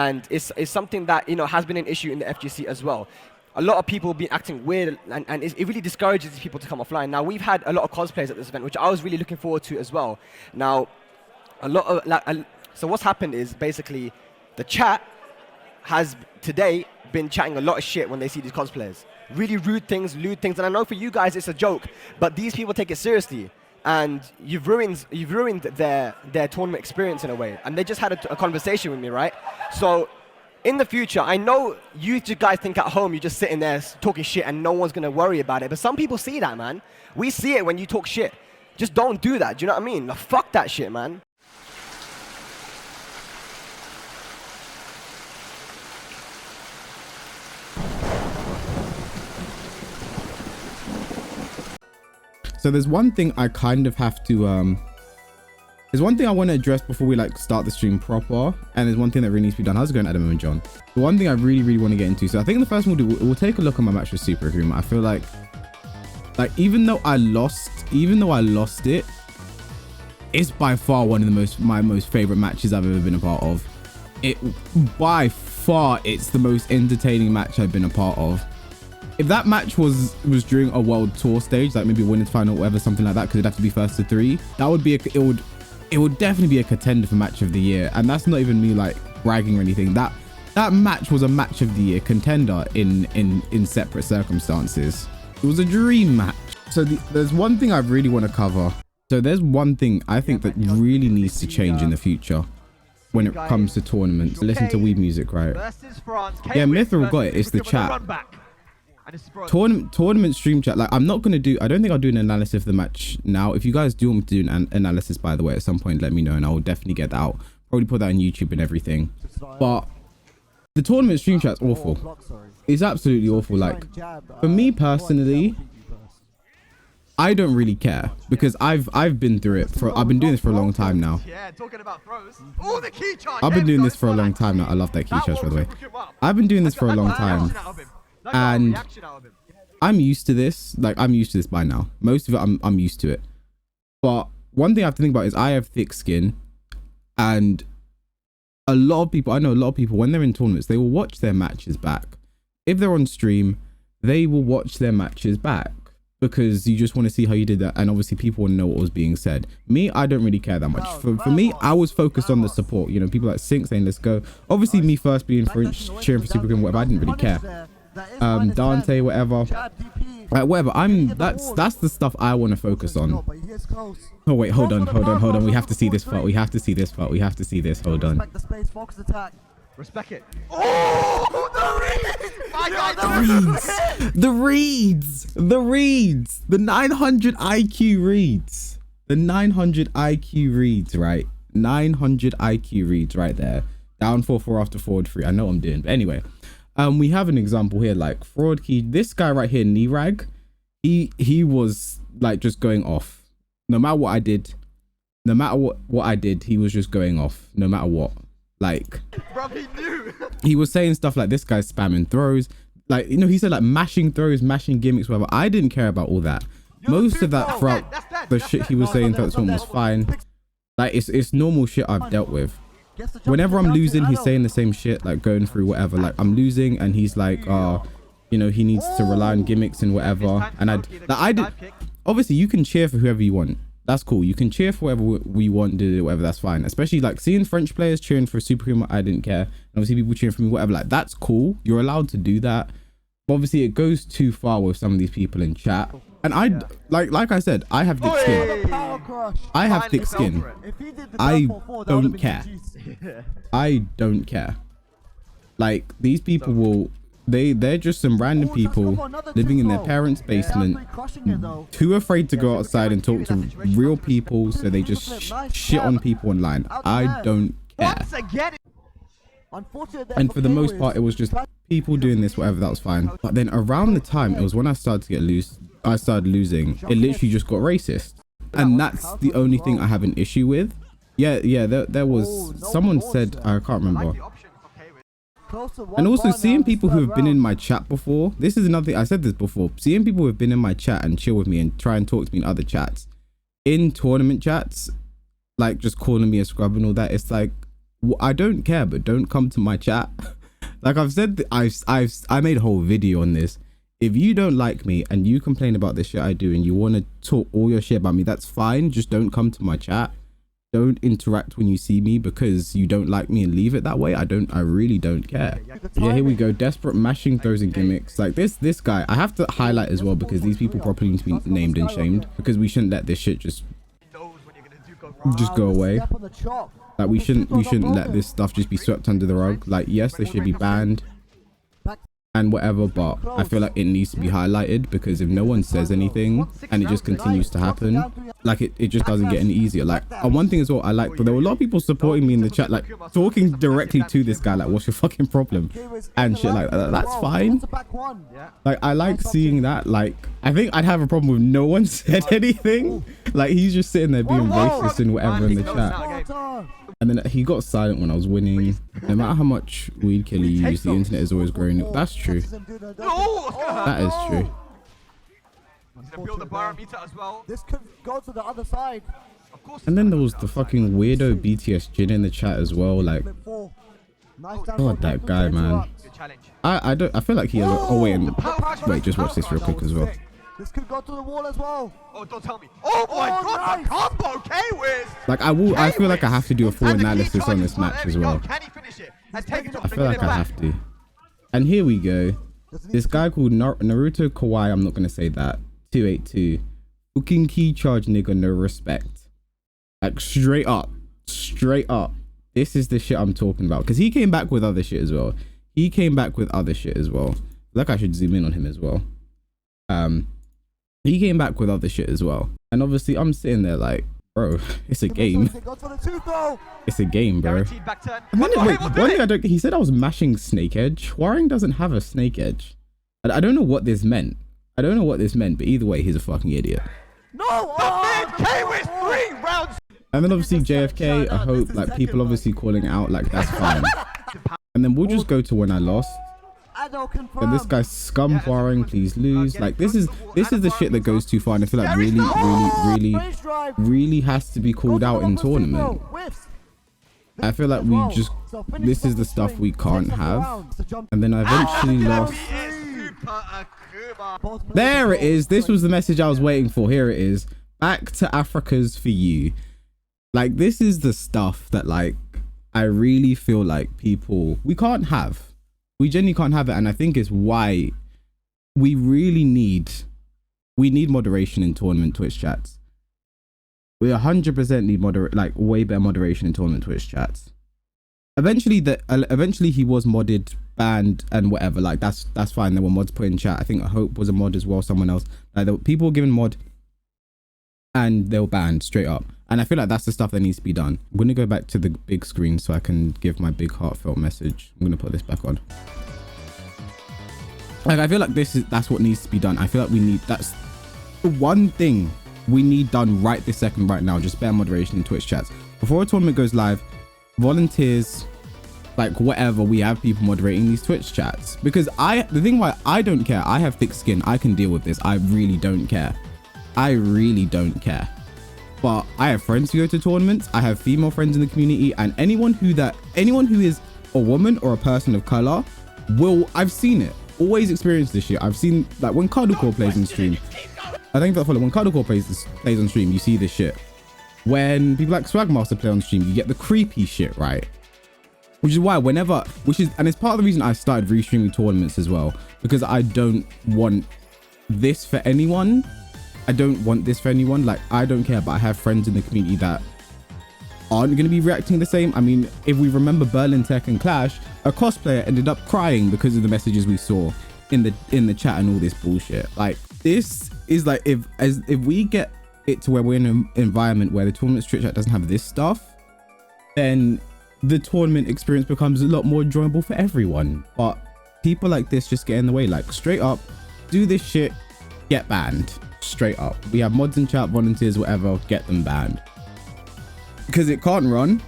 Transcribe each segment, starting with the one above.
and it's something that has been an issue in the FGC as well. A lot of people have been acting weird, and it really discourages people to come offline. Now, we've had a lot of cosplays at this event, which I was really looking forward to as well. Now, a lot of so what's happened is basically the chat has today been chatting a lot of shit when they see these cosplayers. Really rude things, lewd things, and I know for you guys it's a joke, but these people take it seriously. And you've ruined their tournament experience in a way. And they just had a conversation with me, right? So in the future, I know you guys think at home you're just sitting there talking shit and no one's gonna worry about it. But some people see that, man. We see it when you talk shit. Just don't do that. Do you know what I mean? Like, fuck that shit, man. So there's one thing I kind of have to there's one thing I want to address before we like start the stream proper, and there's one thing that really needs to be done. How's it going, Adam and John? The one thing I really want to get into, so I think the first one we'll take a look at my match with Superhuman. I feel like even though I lost it, it's by far one of my most favorite matches I've ever been a part of. It by far, it's the most entertaining match I've been a part of. If that match was during a world tour stage, like maybe a winners final or whatever, something like that, because it'd have to be first to 3, that would be it would definitely be a contender for match of the year. And that's not even me like bragging or anything. That match was a match of the year contender in separate circumstances. It was a dream match. So there's one thing I really want to cover. So there's one thing I think that really needs to change in the future when it comes to tournaments. Listen to weed music, right? Yeah, Mithril got it. It's the chat. Tournament stream chat. Like, I don't think I'll do an analysis of the match now. If you guys do want me to do an analysis, by the way, at some point, let me know and I will definitely get that out. Probably put that on YouTube and everything. But the tournament stream chat's awful. It's absolutely awful. Like, for me personally, I don't really care because I've been through it I've been doing this for a long time now. I've been doing this for a long time now. I love that key charge, by the way. I've been doing this for a long time. And I'm used to this. Like, I'm used to this by now. Most of it, I'm used to it. But one thing I have to think about is I have thick skin, and I know a lot of people, when they're in tournaments, they will watch their matches back. If they're on stream, they will watch their matches back because you just want to see how you did that. And obviously people want to know what was being said. Me, I don't really care that much. For me, I was focused on the support. You know, people like Sync saying, let's go. Obviously me first being cheering for Superhuman, whatever, I didn't really care. Dante, whatever, whatever. That's the stuff I want to focus on. Oh wait, hold on. We have to see this part. We have to see this. Hold on. Respect it. Oh, the reads. The 900 IQ reads. The 900 IQ reads, right? 900 IQ reads right there. Down 4-4 after forward 3. I know what I'm doing, but anyway. We have an example here, like fraud key. This guy right here, Nirag, he was like just going off. No matter what I did, he was just going off. No matter what, like, bro, he knew. He was saying stuff like, this guy's spamming throws. Like, you know, he said like mashing throws, mashing gimmicks, whatever. I didn't care about all that. Most of that throughout the shit he was saying throughout this one was fine. Like, it's normal shit I've dealt with. Whenever I'm losing, he's saying the same shit, like going through whatever. Like, I'm losing and he's like, you know, he needs to rely on gimmicks and whatever. And I did obviously you can cheer for whoever you want. That's cool. You can cheer for whoever we want, do whatever, that's fine. Especially like seeing French players cheering for Superhuman, I didn't care. And obviously people cheering for me, whatever, like that's cool. You're allowed to do that. But obviously it goes too far with some of these people in chat. And like I said, I have thick skin. I have thick skin. I don't care. I don't care. Like, these people will, they're just some random people living in their parents' basement, too afraid to go outside and talk to real people, so they just shit on people online. I don't care. And for the most part, it was just people doing this, whatever, that was fine. But then around the time, it was when I started to get loose, I started losing, it literally just got racist. And that's the only thing I have an issue with. Yeah, there was, someone said, I can't remember. And also seeing people who have been in my chat before, this is another thing, I said this before, seeing people who have been in my chat and chill with me and try and talk to me in other chats, in tournament chats, like just calling me a scrub and all that, it's like, I don't care, but don't come to my chat. Like I've said, I made a whole video on this. If you don't like me and you complain about the shit I do and you want to talk all your shit about me, that's fine. Just don't come to my chat. Don't interact when you see me because you don't like me and leave it that way. I really don't care. Yeah, here we go. Desperate mashing throws and gimmicks. Like this guy, I have to highlight as well because these people properly need to be named and shamed because we shouldn't let this shit just go away. Like we shouldn't let this stuff just be swept under the rug. Like yes, they should be banned and whatever, but I feel like it needs to be highlighted because if no one says anything and it just continues to happen, like it just doesn't get any easier. Like one thing as well, I like, but there were a lot of people supporting me in the chat, like talking directly to this guy, like what's your fucking problem and shit like that. That's fine. Like I like seeing that. Like I think I'd have a problem if no one said anything. Like he's just sitting there being racist and whatever in the chat. And then he got silent when I was winning. No matter how much weed killer you use, the internet is always growing. That's true. That is true. This could go to the other side. And then there was the fucking weirdo BTS Jin in the chat as well. Like, God, that guy, man. I feel like he has. Oh wait, just watch this real quick as well. This could go to the wall as well. Oh, don't tell me. Oh my god, nice. A combo, K-Wiz! Like, I feel like I have to do a full analysis on this match as well. Can he finish it? I feel like I have to. And here we go. This guy called Naruto Kawaii, I'm not going to say that. 282. Fucking key charge, nigga, no respect. Like, straight up. Straight up. This is the shit I'm talking about. Because he came back with other shit as well. Like, I should zoom in on him as well. He came back with other shit as well. And obviously I'm sitting there like, bro, it's a game. It's a game, bro. And then, wait, one thing I don't, he said I was mashing snake edge. Waring doesn't have a snake edge. I don't know what this meant. But either way, he's a fucking idiot. No! K-Wiz 3 rounds! And then obviously JFK, I hope, like people obviously calling out, like that's fine. And then we'll just go to when I lost. And this guy scum Waring, please lose. Like this is the shit that goes too far, and I feel like really has to be called out in tournament. I feel like we just, this is the stuff we can't have. And then I eventually lost. There it is. This was the message I was waiting for. Here it is. Back to Africa's for you. Like this is the stuff that like I really feel like people, we can't have. We genuinely can't have it, and I think it's why we really need moderation in tournament Twitch chats. We 100% need like way better moderation in tournament Twitch chats. Eventually he was modded, banned, and whatever. Like that's fine. There were mods put in chat. I think Hope was a mod as well. Someone else. Like there were people given mod, and they were banned straight up. And I feel like that's the stuff that needs to be done. I'm going to go back to the big screen so I can give my big heartfelt message. I'm going to put this back on. Like, I feel like that's what needs to be done. I feel like that's the one thing we need done right this second, right now. Just better moderation in Twitch chats. Before a tournament goes live, volunteers, like whatever, we have people moderating these Twitch chats. Because the thing why I don't care, I have thick skin. I can deal with this. I really don't care. But I have friends who go to tournaments. I have female friends in the community, and anyone who is a woman or a person of color I've seen it. Always experienced this shit. I've seen, like, when Cuddlecore plays on stream. I think that's when Cuddlecore plays on stream, you see this shit. When people like Swagmaster play on stream, you get the creepy shit, right? Which is why and it's part of the reason I started restreaming tournaments as well, because I don't want this for anyone. Like, I don't care, but I have friends in the community that aren't going to be reacting the same. I mean, if we remember Berlin Tekken Clash, a cosplayer ended up crying because of the messages we saw in the chat and all this bullshit. Like, this is like, if we get it to where we're in an environment where the tournament Twitch chat doesn't have this stuff, then the tournament experience becomes a lot more enjoyable for everyone. But people like this just get in the way. Like, straight up, do this shit, get banned. Straight up. We have mods in chat, volunteers, whatever, get them banned. Because it can't run.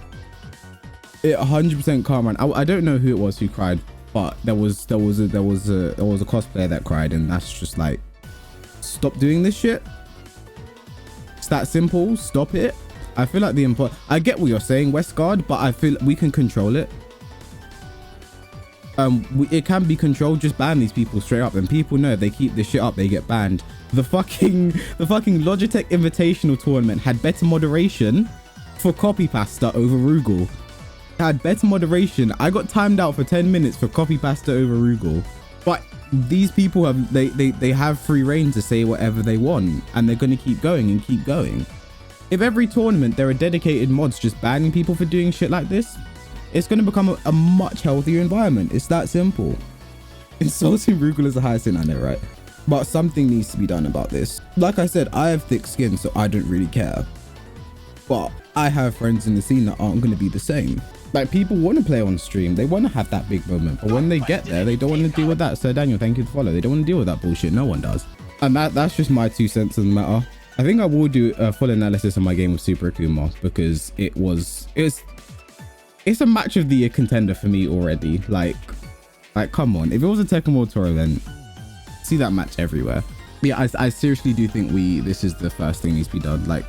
It 100% can't run. I don't know who it was who cried, but there was a cosplayer that cried, and that's just like, stop doing this shit. It's that simple. Stop it. I feel like I get what you're saying, Westgard, but I feel we can control it. It can be controlled. Just ban these people straight up, and people know if they keep this shit up, they get banned. The fucking Logitech Invitational tournament had better moderation for copy pasta over Rugal. It had better moderation. I got timed out for 10 minutes for copy pasta over Rugal. But these people have they have free reign to say whatever they want, and they're gonna keep going and keep going. If every tournament there are dedicated mods just banning people for doing shit like this, it's going to become a much healthier environment. It's that simple. Insulting Rugal is the highest thing I know, right? But something needs to be done about this. Like I said, I have thick skin, so I don't really care. But I have friends in the scene that aren't going to be the same. Like, people want to play on stream. They want to have that big moment. But when they get there, they don't want to deal with that. So Daniel, thank you for follow. They don't want to deal with that bullshit. No one does. And that's just my 2 cents on the matter. I think I will do a full analysis on my game with Super Akuma, because it's a match of the year contender for me already. Like come on, if it was a Tekken World Tour event, see that match everywhere. But yeah, I seriously do think this is the first thing needs to be done. Like,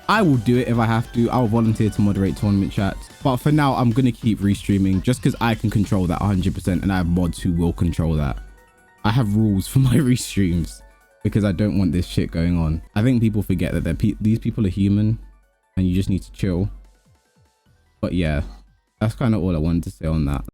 I will do it if I have to. I'll volunteer to moderate tournament chats, but for now I'm gonna keep restreaming just because I can control that 100%, and I have mods who will control that. I have rules for my restreams because I don't want this shit going on. I think people forget that these people are human and you just need to chill. But yeah, that's kind of all I wanted to say on that.